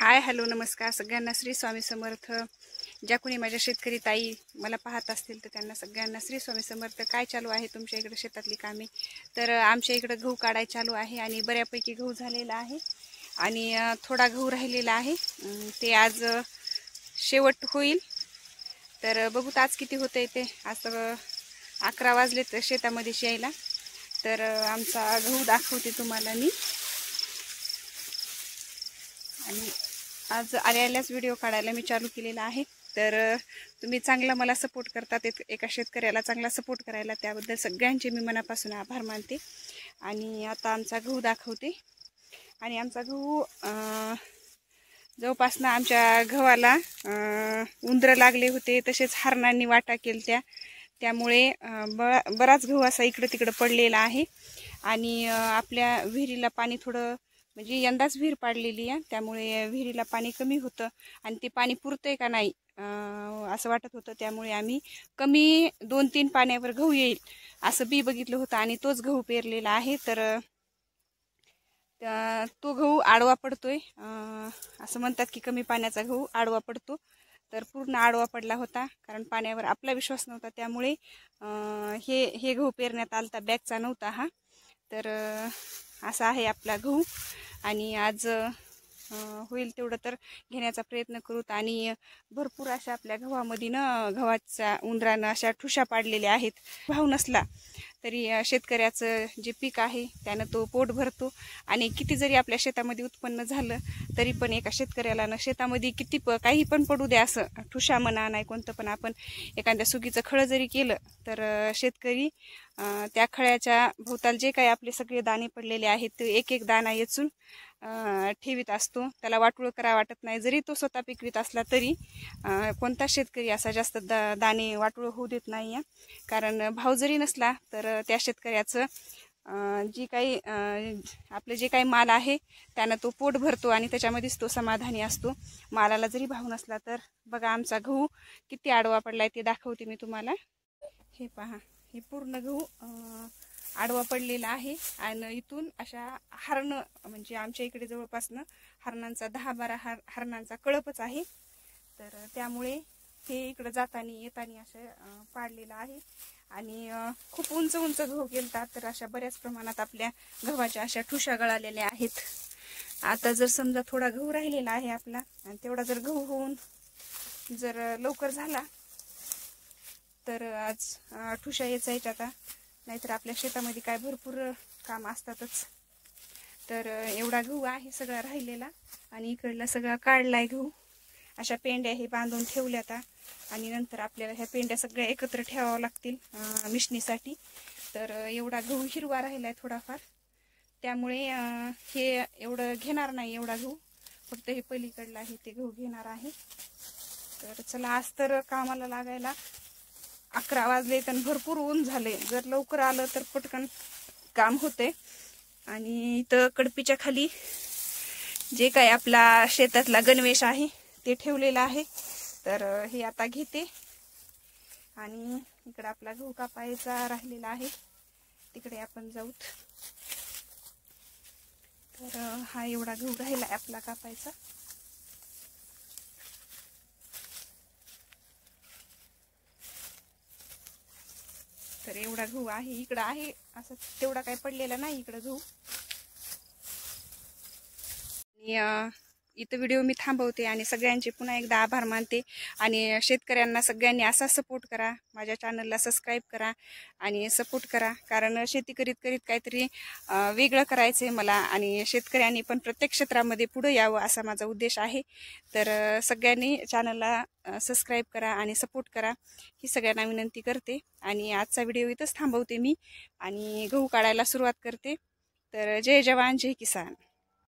Hi hello नमस्कार सगळ्यांना श्री स्वामी समर्थ। ज्या कोणी माझ्या शेतकरी ताई मला पाहत असतील तर त्यांना सगळ्यांना श्री स्वामी समर्थ। काय चालू आहे तुमच्या इकडे शेतातली कामे? तर आमच्या इकडे गहू काढाय चालू आहे आणि बऱ्यापैकी गहू झालेला आहे आणि थोडा गहू राहिलेला आहे। ते आज शेवट होईल। तर बघूत आज किती होते ते। आज 11 वाजलेत शेतामध्ये यायला। तर आमचा गहू दाखवते तुम्हाला मी। आणि आज आल्याच व्हिडिओ काढायला मी चालू केलेला आहे। तर तुम्ही चांगला मला सपोर्ट करतात, एका शेतकऱ्याला चांगला सपोर्ट करायला त्याबद्दल सगळ्यांचे मी मनापासून आभार मानते। आणि आता आमचा गहू दाखवते। आणि आमचा गहू जवळपास आमच्या गव्हाला उंदरं लागले होते, तसेच हरणांनी वाटा केलत्या, त्यामुळे बराच गहू असा इकडे तिकडे पडलेला आहे। आणि आपल्या विहिरीला पाणी थोडं म्हणजे यंदाच विहीर पाडलेली आहे, त्यामुळे विहिरीला पाणी कमी होतं आणि ते पाणी पुरतंय का नाही असं वाटत होतं। त्यामुळे आम्ही कमी 2-3 पाण्यावर गहू येईल असं बी बघितलं होतं आणि तोच गहू पेरलेला आहे। तर तो गहू आडवा पडतोय, असं म्हणतात की कमी पाण्याचा गहू आडवा पडतो। तर पूर्ण आडवा पडला होता, कारण पाण्यावर आपला विश्वास नव्हता, त्यामुळे हे गहू पेरण्यात आलता, बॅगचा नव्हता हा। तर असा आहे आपला गहू। आणि आज होईल तेवढं तर घेण्याचा प्रयत्न करूत। आणि भरपूर अशा आपल्या गव्हामध्ये गव्हाच्या उंदरानं अशा ठुशा पाडलेल्या आहेत। भाव नसला तरी शेतकऱ्याचं जे पीक आहे त्यानं तो पोट भरतो। आणि किती जरी आपल्या शेतामध्ये उत्पन्न झालं तरी पण एका शेतकऱ्याला शेतामध्ये किती काही पण पडू द्या, असं ठुशा म्हणा नाही कोणतं पण, आपण एखाद्या सुगीचं खळं जरी केलं तर शेतकरी त्या खळ्याच्या भोवताल जे काही आपले सगळे दाणे पडलेले आहेत ते एक एक दाणा येचून ठेवीत असतो। त्याला वाटोळं करा वाटत नाही, जरी तो स्वतः पिकवीत असला तरी कोणता शेतकरी असा जास्त दाणे वाटोळं होऊ देत नाही। कारण भाव जरी नसला तर त्या शेतकऱ्याचं जी काही आपलं जे काही माल आहे त्यानं तो पोट भरतो आणि त्याच्यामध्येच तो समाधानी असतो, मालाला जरी भाव नसला तर। बघा आमचा गहू किती आडवा पडलाय ते दाखवते मी तुम्हाला। हे पहा, हे पूर्ण गहू आडवा पडलेला आहे आणि इथून अशा हरण म्हणजे आमच्या इकडे जवळपास हरणांचा 10-12 हरणांचा कळपच आहे। तर त्यामुळे हे इकडे जाताना येताना असं पाडलेलं आहे। आणि खूप उंच उंच गहू गेलतात, तर अशा बऱ्याच प्रमाणात आपल्या गव्हाच्या अशा ठुशा गळालेल्या आहेत। आता जर समजा थोडा गहू राहिलेला आहे आपला, आणि तेवढा जर गहू होऊन जर लवकर झाला तर आज ठुशा यायच्या आता, नाहीतर आपल्या शेतामध्ये काय भरपूर काम असतातच। तर एवढा गहू आहे सगळा राहिलेला आणि इकडला सगळा काढलाय गहू। अशा पेंड्या हे बांधून ठेवल्या आता, आणि नंतर आपल्याला ह्या पेंड्या सगळ्या एकत्र ठेवाव्या लागतील मिशनीसाठी। तर एवढा गहू हिरवा राहिलाय थोडाफार, त्यामुळे हे एवढं घेणार नाही, एवढा गहू फक्त हे पलीकडला आहे ते गहू घेणार आहे। तर चला, आज तर कामाला लागायला 11 वाजले तर भरपूर ऊन झाले। जर लवकर आलं तर पटकन काम होते। आणि इथं कडपीच्या खाली जे काही आपला शेतातला गणवेश आहे ते ठेवलेलं आहे। तर हे आता घेते आणि इकडे आपला गहू कापायचा राहिलेला आहे, तिकडे आपण जाऊत। तर हा एवढा गहू राहिला आपला कापायचा। तर एवढा गहू आहे इकडं आहे, असं तेवढा काही पडलेला नाही इकडं गहू। इथं व्हिडिओ मी थांबवते आणि सगळ्यांचे पुन्हा एकदा आभार मानते। आणि शेतकऱ्यांना सगळ्यांनी असा सपोर्ट करा, माझ्या चॅनलला सबस्क्राईब करा आणि सपोर्ट करा। कारण शेती करीत करीत काहीतरी वेगळं करायचं आहे मला, आणि शेतकऱ्यांनी पण प्रत्येक क्षेत्रामध्ये पुढे यावं असा माझा उद्देश आहे। तर सगळ्यांनी चॅनलला सबस्क्राईब करा आणि सपोर्ट करा ही सगळ्यांना विनंती करते। आणि आजचा व्हिडिओ इथंच थांबवते मी आणि गहू काढायला सुरुवात करते। तर जय जवान जय किसान।